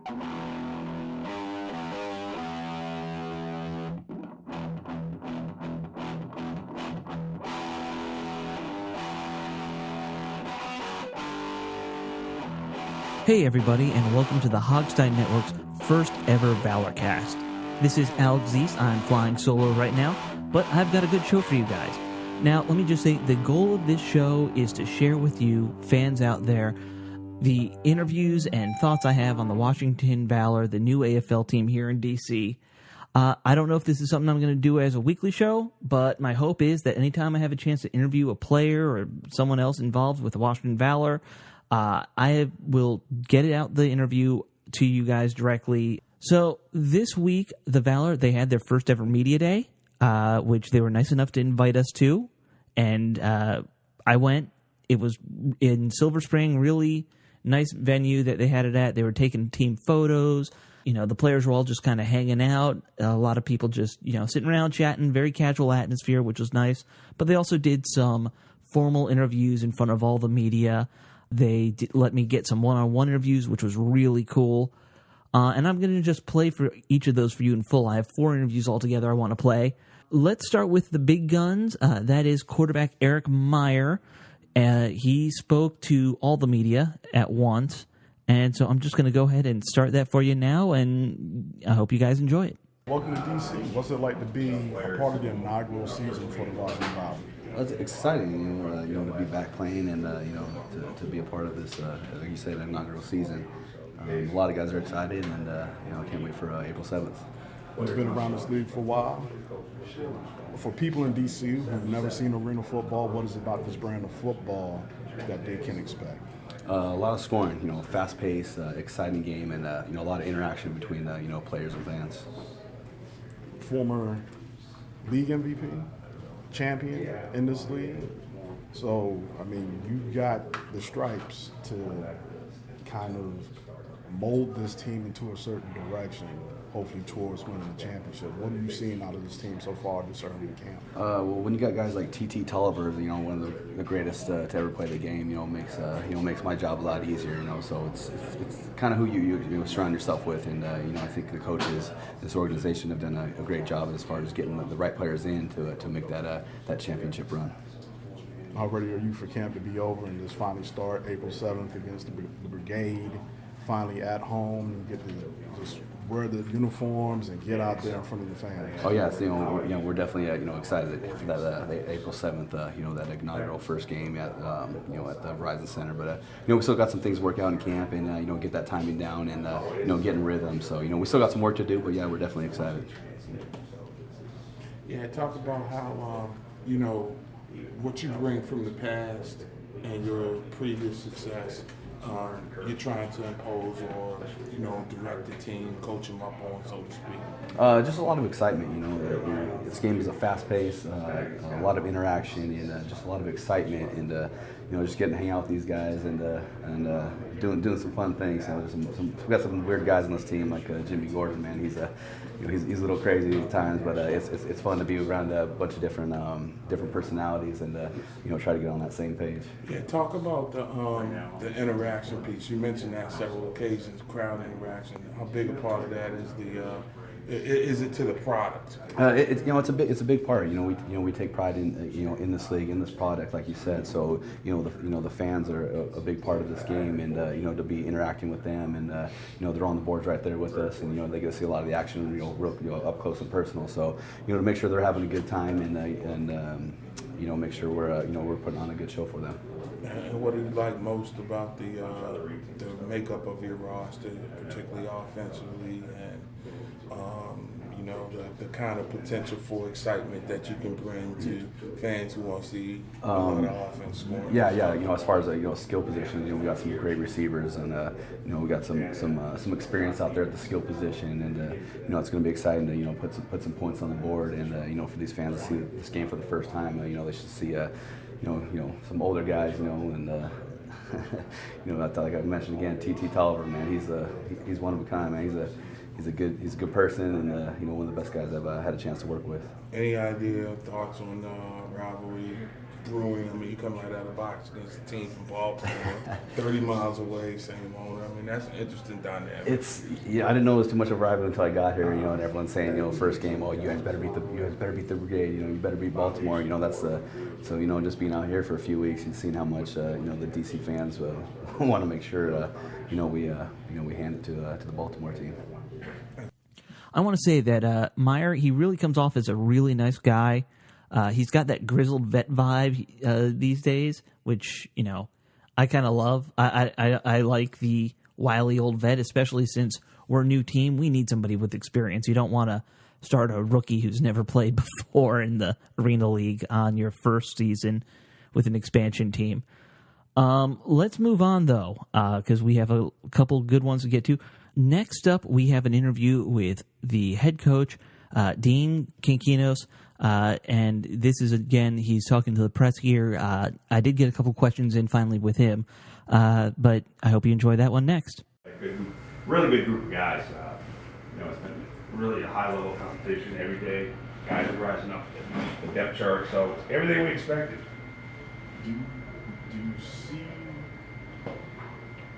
Hey everybody, and welcome to the Hogstein Network's first ever Valorcast. This is Alex Zeese. I'm flying solo right now, but I've got a good show for you guys. Now, let me just say, the goal of this show is to share with you, fans out there, the interviews and thoughts I have on the Washington Valor, the new AFL team here in D.C. I don't know if this is something I'm going to do as a weekly show, but my hope is that anytime I have a chance to interview a player or someone else involved with the Washington Valor, I will get it out the interview to you guys directly. So this week, the Valor, they had their first ever media day, which they were nice enough to invite us to. And I went. It was in Silver Spring, really nice venue that they had it at. They were taking team photos. You know, the players were all just kind of hanging out. A lot of people just, sitting around chatting, very casual atmosphere, which was nice. But they also did some formal interviews in front of all the media. They let me get some one-on-one interviews, which was really cool. And I'm going to just play for each of those for you in full. I have 4 interviews altogether I want to play. Let's start with the big guns. That is quarterback Erik Meyer. He spoke to all the media at once. And so I'm just going to go ahead and start that for you now, and I hope you guys enjoy it. Welcome to D.C. What's it like to be a part of the inaugural season for the Washington Valor? Well, it's exciting, to be back playing and, to be a part of this, like you said, inaugural season. A lot of guys are excited, and, I can't wait for April 7th. You've been around this league for a while. For people in D.C. who've never seen arena football, what is it about this brand of football that they can expect? A lot of scoring, fast-paced, exciting game, and, a lot of interaction between, players and fans. Former league MVP? Champion in this league. So, you got the stripes to kind of mold this team into a certain direction, hopefully towards winning the championship. What are you seeing out of this team so far this early in camp? Well, when you got guys like T.T. Tulliver, one of the greatest to ever play the game, makes my job a lot easier, so it's kind of who you surround yourself with, and I think the coaches, this organization have done a great job as far as getting the right players in to make that championship run. How ready are you for camp to be over and just finally start April 7th against the Brigade, finally at home, and get to just wear the uniforms and get out there in front of the fans? Oh yes, we're definitely excited for that April 7th, that inaugural first game at at the Verizon Center. But we still got some things to work out in camp, and get that timing down and get in rhythm. So we still got some work to do, but yeah, we're definitely excited. Yeah, talk about how what you bring from the past and your previous success. You're trying to impose or, direct the team, coach them up on, so to speak? Just a lot of excitement, this game is a fast pace, a lot of interaction, and just a lot of excitement, and just getting to hang out with these guys and doing some fun things. We've got some weird guys on this team, like Jimmy Gordon, man. He's a little crazy at times, but it's fun to be around a bunch of different personalities and try to get on that same page. Yeah, talk about the interaction piece. You mentioned that several occasions, crowd interaction. How big a part of that is it to the product? It's a big part. We take pride in this league, in this product, like you said. So the fans are a big part of this game, and to be interacting with them, and they're on the boards right there with us, and they get to see a lot of the action, real up close and personal. So to make sure they're having a good time, and make sure we're putting on a good show for them. And what do you like most about the makeup of your roster, particularly offensively, and the kind of potential for excitement that you can bring to fans who want to see a lot of offense scoring? Yeah. As far as skill positions, we got some great receivers, and we got some experience out there at the skill position, and it's going to be exciting to put some points on the board, and for these fans to see this game for the first time, they should see some older guys, and like I mentioned again, T.T. Tulliver, man, he's one of a kind, man. He's a good person, and one of the best guys I've had a chance to work with. Any idea, thoughts on rivalry brewing. I mean, you come right out of the box against a team from Baltimore, 30 miles away, same owner. I mean, that's an interesting dynamic. I didn't know it was too much of a rival until I got here, and everyone's saying, first game, you guys better beat the Brigade, you better beat Baltimore, that's so just being out here for a few weeks and seeing how much the DC fans want to make sure we hand it to the Baltimore team. I want to say that Meyer, he really comes off as a really nice guy. He's got that grizzled vet vibe these days, which, I kind of love. I like the wily old vet, especially since we're a new team. We need somebody with experience. You don't want to start a rookie who's never played before in the Arena League on your first season with an expansion team. Let's move on, though, because we have a couple good ones to get to. Next up, we have an interview with the head coach, Dean Cokinos, and this is, again, he's talking to the press here. I did get a couple questions in finally with him, but I hope you enjoy that one next. Really good group of guys. It's been really a high-level competition every day. Guys are rising up the depth chart, so it's everything we expected. Do you see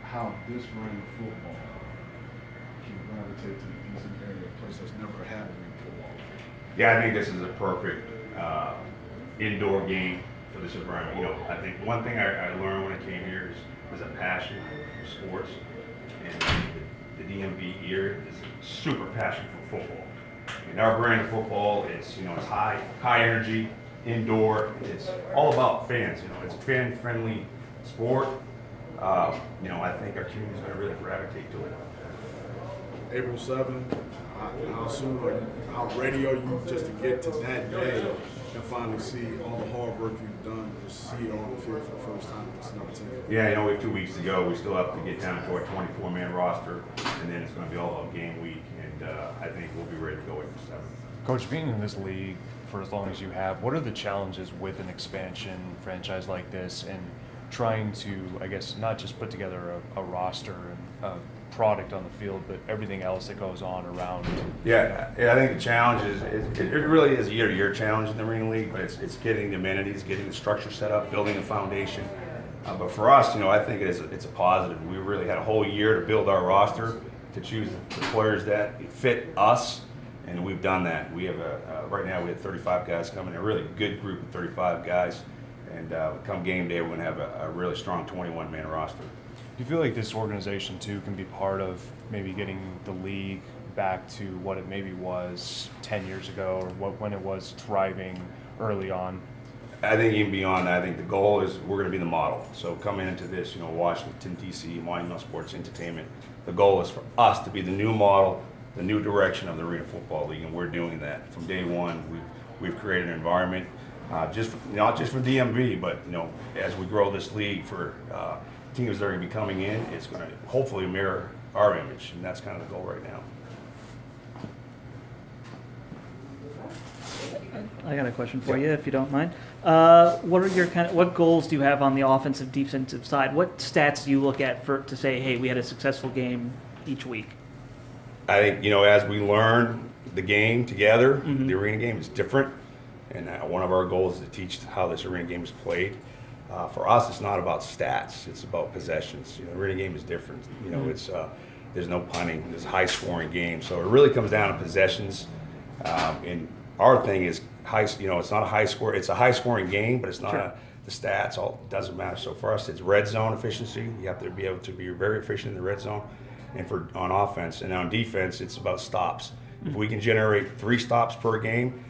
how this brand of football can gravitate to the DC area, a place that's never had arena football? Yeah, I think this is a perfect indoor game for this environment. I think one thing I learned when I came here is a passion for sports, and the DMV area is super passionate for football. And our brand of football is, it's high energy, indoor. It's all about fans. It's a fan-friendly sport. I think our community is going to really gravitate to it. April 7th, how soon how ready are you just to get to that day and finally see all the hard work you've done, just see it on the field for the first time? It's another team. Yeah, we have 2 weeks to go. We still have to get down to our 24-man roster, and then it's going to be all about game week, and I think we'll be ready to go April 7th. Coach, being in this league for as long as you have, what are the challenges with an expansion franchise like this and trying to, I guess, not just put together a roster and a product on the field, but everything else that goes on around it? Yeah, I think the challenge is, it really is a year-to-year challenge in the Arena League, but it's getting the amenities, getting the structure set up, building the foundation. But for us, I think it's a positive. We really had a whole year to build our roster, to choose the players that fit us, and we've done that. We have right now we have 35 guys coming, a really good group of 35 guys, and come game day, we're going to have a really strong 21-man roster. Do you feel like this organization, too, can be part of maybe getting the league back to what it maybe was 10 years ago or when it was thriving early on? I think even beyond that, I think the goal is we're going to be the model. So coming into this, Washington, D.C., Monumental Sports Entertainment, the goal is for us to be the new model, the new direction of the Arena Football League, and we're doing that. From day one, we've created an environment, not just for DMV, but as we grow this league for teams that are going to be coming in, it's going to hopefully mirror our image, and that's kind of the goal right now. I got a question for you, if you don't mind. What are your what goals do you have on the offensive, defensive side? What stats do you look at to say, hey, we had a successful game each week? I think as we learn the game together, the arena game is different, and one of our goals is to teach how this arena game is played. For us, it's not about stats; it's about possessions. The arena game is different. It's there's no punting. There's a high-scoring game, so it really comes down to possessions. And our thing is high. It's not a high score. It's a high-scoring game, but it's not the stats. All doesn't matter. So for us, it's red zone efficiency. You have to be able to be very efficient in the red zone, and on offense and on defense, it's about stops. If we can generate 3 stops per game,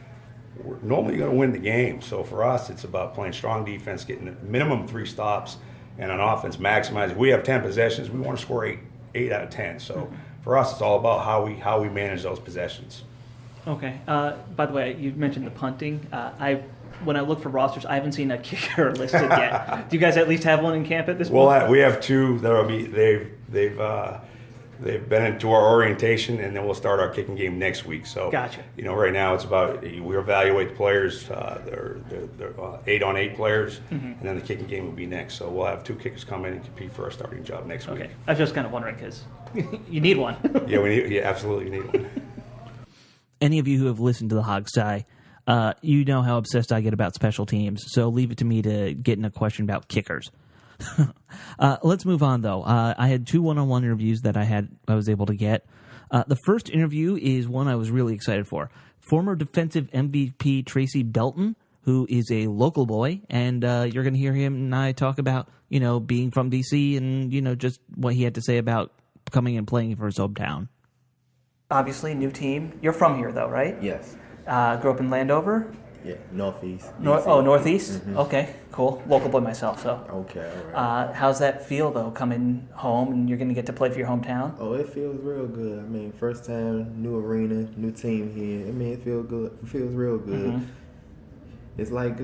we're normally going to win the game. So for us, it's about playing strong defense, getting a minimum 3 stops, and on offense, maximize. If we have 10 possessions, we want to score 8 out of 10. So for us, it's all about how we manage those possessions. Okay. By the way, you mentioned the punting. When I look for rosters, I haven't seen a kicker listed yet. Do you guys at least have one in camp at this point? Well, we have 2 that'll be they've been into our orientation, and then we'll start our kicking game next week. So, gotcha. Right now it's about we evaluate the players. They're 8-on-8 players, and then the kicking game will be next. So we'll have 2 kickers come in and compete for our starting job next week. Okay. I was just kind of wondering because you need one. Yeah, we absolutely need one. Any of you who have listened to the Hogsty You know how obsessed I get about special teams, so leave it to me to get in a question about kickers. Let's move on, though. I had 2 one-on-one interviews that I was able to get. The first interview is one I was really excited for. Former defensive MVP Tracy Belton, who is a local boy, and you're going to hear him and I talk about, being from D.C. and, just what he had to say about coming and playing for his hometown. Obviously, new team. You're from here, though, right? Yes. Grew up in Landover? Yeah, Northeast. Northeast? Okay, cool. Local boy myself, so. Okay, all right. How's that feel, though, coming home and you're going to get to play for your hometown? Oh, it feels real good. I mean, first time, new arena, new team here. I mean, it feels good. It feels real good. It's like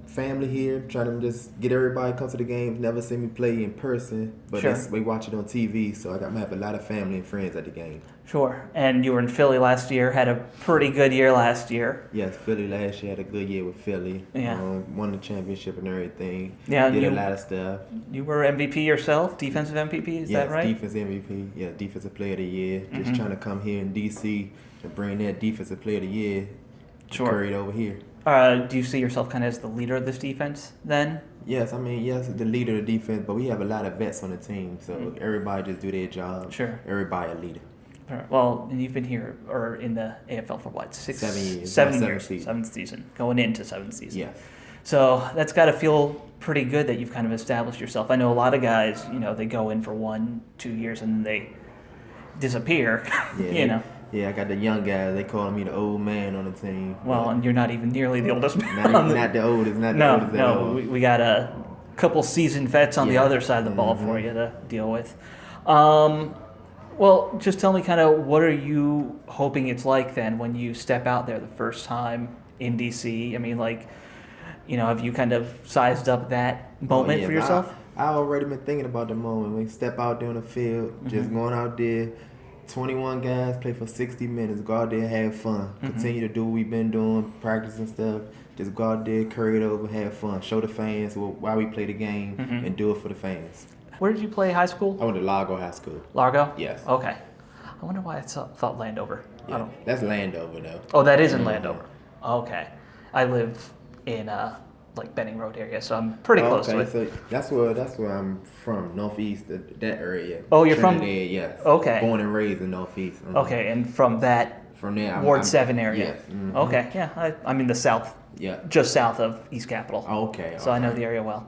family here, trying to just get everybody come to the games, never see me play in person, but Sure. we watch it on TV, so I have a lot of family and friends at the game. Sure. And you were in Philly last year, had a pretty good year last year. Yes, Philly last year had a good year with Philly. Yeah. Won the championship and everything. Yeah, Did you- a lot of stuff. You were MVP yourself, defensive MVP, is that right? Defense MVP. Yeah, defensive player of the year. Just trying to come here in DC and bring that defensive player of the year carried over here. Do you see yourself kind of as the leader of this defense then? Yes, the leader of the defense, but we have a lot of vets on the team, so everybody just do their job. Sure. Everybody a leader. Well, and you've been here or in the AFL for what? 7 years. 7 My years. seventh season. 7th season. Going into 7th season. Yes. So that's got to feel pretty good that you've kind of established yourself. I know a lot of guys, they go in for 1-2 years and then they disappear. Yeah, Yeah, I got the young guys. They call me the old man on the team. Well, and you're not even nearly the oldest man. Not the oldest. Not the oldest at all. We got a couple seasoned vets on the Yeah. other side of the ball for you to deal with. Well, just tell me kind of what are you hoping it's like then when you step out there the first time in DC? I mean, have you kind of sized up that moment for yourself? I already been thinking about the moment. We step out there on the field, just going out there, 21 guys, play for 60 minutes, go out there and have fun. Continue to do what we've been doing, practice and stuff. Just go out there, carry it over, have fun. Show the fans why we play the game and do it for the fans. Where did you play high school? I went to Largo High School. Largo? Yes. Okay. I wonder why I thought Landover. Yeah, that's Landover, though. Oh, that is in Landover. Okay. I live in Benning Road area, so I'm pretty close to it. So that's where I'm from, Northeast, that area. Oh, you're from- Trinidad, yes. Okay. Born and raised in Northeast. Okay, and from that From there, Ward 7 area. Yes. Mhm. Okay, yeah. I'm in the south, Yeah. just south of East Capitol. Okay. So I know the area well.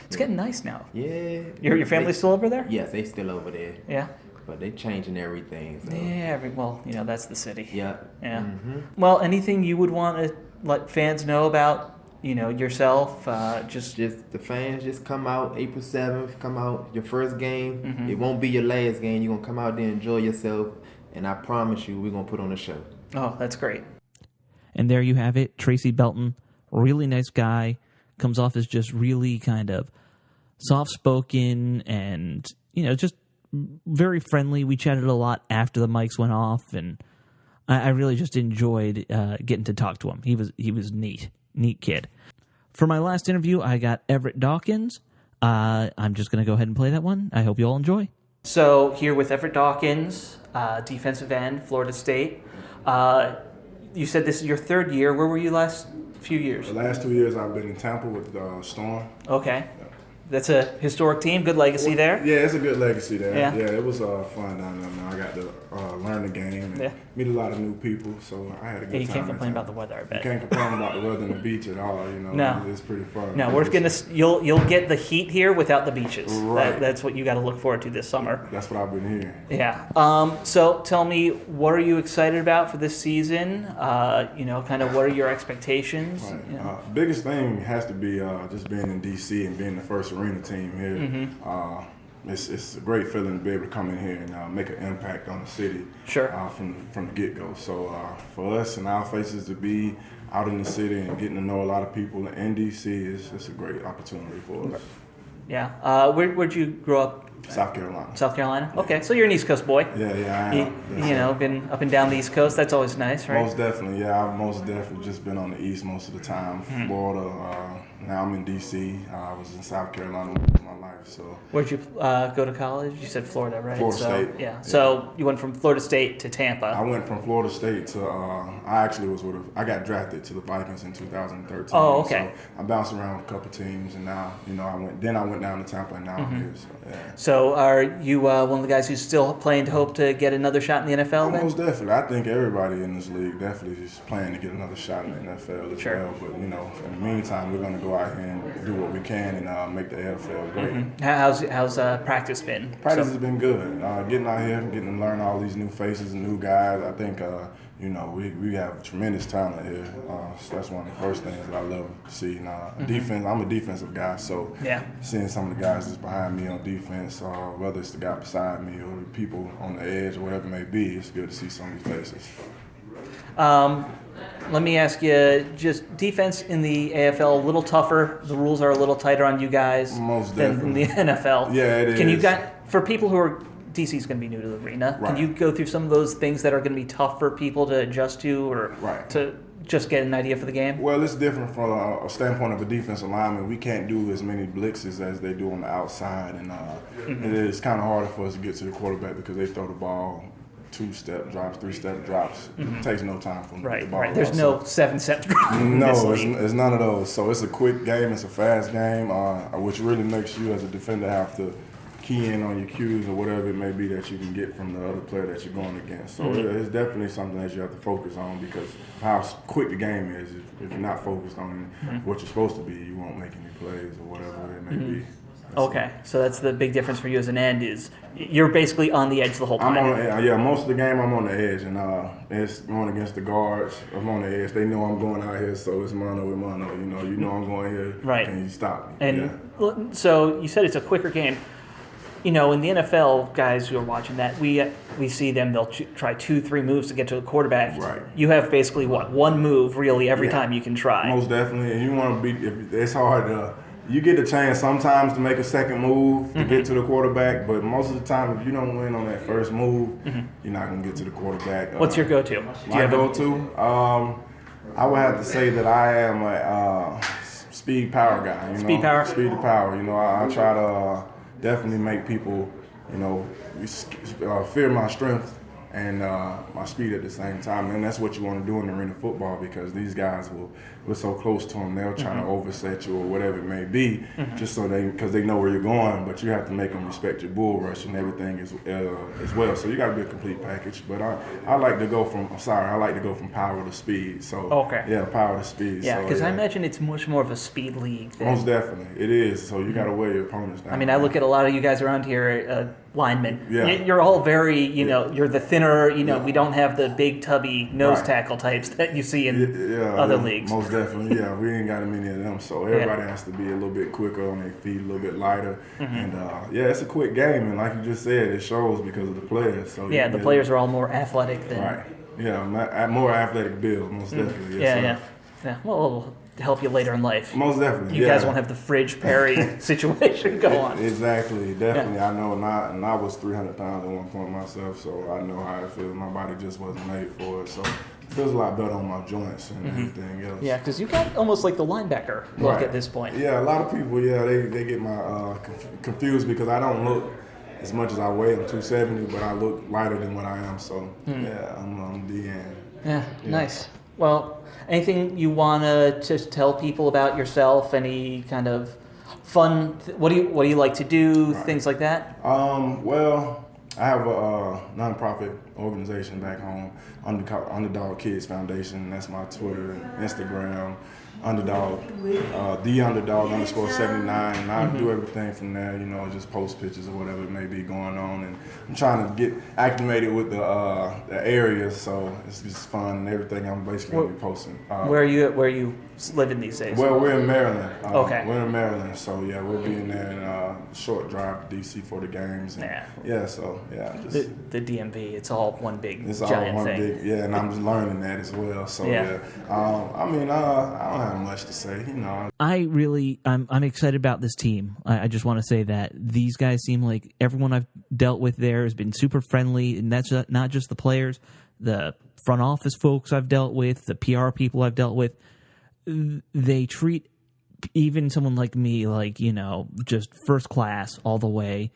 It's getting nice now. Yeah. Your family's still over there? Yes, they still over there, Yeah. but they changing everything. So. Yeah, that's the city. Yeah. Yeah. Mhm. Well, anything you would want to let fans know about, yourself? Just the fans just come out April 7th. Come out your first game. Mm-hmm. It won't be your last game. You're gonna come out there and enjoy yourself, and I promise you, we're gonna put on a show. oh, that's great. And there you have it, Tracy Belton, really nice guy, comes off as just really kind of soft-spoken and, just very friendly. We chatted a lot after the mics went off, and I really just enjoyed getting to talk to him. He was neat kid. For my last interview, I got Everett Dawkins. I'm just going to go ahead and play that one. I hope you all enjoy. So here with Everett Dawkins, defensive end, Florida State. You said this is your 3rd year. Where were you last few years? The last 2 years I've been in Tampa with the Storm. Okay. That's a historic team. Good legacy there. Yeah, it's a good legacy there. Yeah. Yeah, it was fun down there. Man. I got to learn the game and Yeah. meet a lot of new people, so I had a good time. You can't in complain Tampa. about the weather, I You bet. can't complain about the weather and the beach at all. No. It's pretty fun. No, we're gonna. You'll get the heat here without the beaches. Right. That's what you got to look forward to this summer. That's what I've been hearing. Yeah. So tell me, what are you excited about for this season? Kind of what are your expectations? Right. You know? Biggest thing has to be just being in DC and being the first arena team here. It's a great feeling to be able to come in here and make an impact on the city. Sure. From the get go. So for us and our faces to be out in the city and getting to know a lot of people in DC it's a great opportunity for us. Yeah. Where'd you grow up? South Carolina. South Carolina. Okay, so you're an East Coast boy. Yeah, I You, am. Yes, sir. been up and down the East Coast. That's always nice, right? Most definitely, yeah. I've most definitely just been on the East most of the time. Florida. Now I'm in DC. I was in South Carolina my life. So Where'd you go to college? You said Florida, right? Florida so, State. Yeah. Yeah. So you went from Florida State to Tampa. I went from Florida State to I actually was I got drafted to the Vikings in 2013. Oh, okay. So I bounced around a couple teams, and now I went down to Tampa, and now I'm here. So, yeah. So are you one of the guys who's still playing to hope to get another shot in the NFL? Then? Most definitely. I think everybody in this league definitely is playing to get another shot in the NFL as well. But in the meantime, we're going to go out here and do what we can and make the NFL great. Mm-hmm. How's practice been? Practice has been good. Getting out here, getting to learn all these new faces and new guys. I think we have tremendous talent here. So that's one of the first things that I love to see. Defense. I'm a defensive guy, so seeing some of the guys that's behind me on defense, whether it's the guy beside me or the people on the edge or whatever it may be, it's good to see some of these faces. Let me ask you, just defense in the AFL a little tougher. The rules are a little tighter on you guys than in the NFL. Yeah, it is. Can you for people who are DC's going to be new to the arena, Right. Can you go through some of those things that are going to be tough for people to adjust to or to just get an idea for the game? Well, it's different from a standpoint of a defensive lineman. We can't do as many blitzes as they do on the outside, and it's kind of harder for us to get to the quarterback because they throw the ball 2-step drops, 3-step drops. It takes no time for them to get the ball. Right. There's no 7-step drop. No, it's none of those. So it's a quick game. It's a fast game, which really makes you as a defender have to key in on your cues or whatever it may be that you can get from the other player that you're going against. So it's definitely something that you have to focus on because how quick the game is. If you're not focused on what you're supposed to be, you won't make any plays or whatever it may be. Okay, so that's the big difference for you as an end is you're basically on the edge the whole time. Most of the game I'm on the edge, and it's going against the guards. I'm on the edge. They know I'm going out here, so it's mano with mano. You know I'm going here. Right. And you stop me. And so you said it's a quicker game. In the NFL, guys who are watching that, we see them, they'll try 2-3 moves to get to the quarterback. Right. You have basically, one move really every time you can try. Most definitely. And you want to it's hard you get a chance sometimes to make a second move to get to the quarterback, but most of the time, if you don't win on that first move, you're not going to get to the quarterback. What's your go-to? My go-to? I would have to say that I am a speed power guy. Speed power? Speed to power. I try to definitely make people, fear my strength and my speed at the same time. And that's what you want to do in arena football because these guys we're so close to them, they'll try to overset you or whatever it may be, just so because they know where you're going, but you have to make them respect your bull rush and everything as well. So you got to be a complete package. But I like to go from power to speed. So power to speed. Yeah, because I imagine it's much more of a speed league. Most definitely, it is. So you got to wear your opponents down. I mean, I look at a lot of you guys around here, linemen. Yeah. You're all very, you're the thinner. We don't have the big tubby nose tackle types that you see in other leagues. Most definitely, we ain't got many of them. So everybody has to be a little bit quicker on their feet, a little bit lighter, and it's a quick game. And like you just said, it shows because of the players. So the players are all more athletic than right. Yeah, more athletic build, most definitely. Yeah. Well, to help you later in life. Most definitely. You guys won't have the Fridge Perry situation go on. Exactly, definitely. Yeah. I know, and I was 300 pounds at one point myself, so I know how it feels. My body just wasn't made for it, so it feels a lot better on my joints and everything else. Yeah, because you got almost like the linebacker look at this point. Yeah, a lot of people, they get my confused because I don't look as much as I weigh. I'm 270, but I look lighter than what I am, so I'm DN. Yeah, nice. Well, anything you want to just tell people about yourself? Any kind of fun? What do you like to do? Right. Things like that. Well, I have a nonprofit organization back home, Underdog Kids Foundation. That's my Twitter and Instagram. Underdog, the Underdog _79. And I do everything from there, just post pictures or whatever it may be going on. And I'm trying to get acclimated with the area, so it's just fun and everything. I'm basically going to be posting. Where are you living these days? Well, we're in Maryland. Okay. We're in Maryland, so we'll be in there in a short drive to DC for the games. And, just the DMV. It's all one big it's giant all one thing. big, and I'm just learning that as well. So I don't have much to say. I'm excited about this team. I just want to say that these guys seem like everyone I've dealt with there has been super friendly, and that's not just the players, the front office folks I've dealt with, the PR people I've dealt with. They treat even someone like me, like, you know, just first class all the way.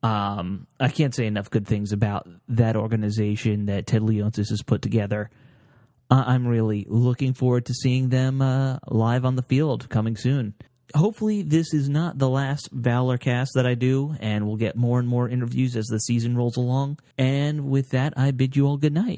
I can't say enough good things about that organization that Ted Leonsis has put together. I'm really looking forward to seeing them live on the field coming soon. Hopefully this is not the last Valorcast that I do, and we'll get more and more interviews as the season rolls along. And with that, I bid you all good night.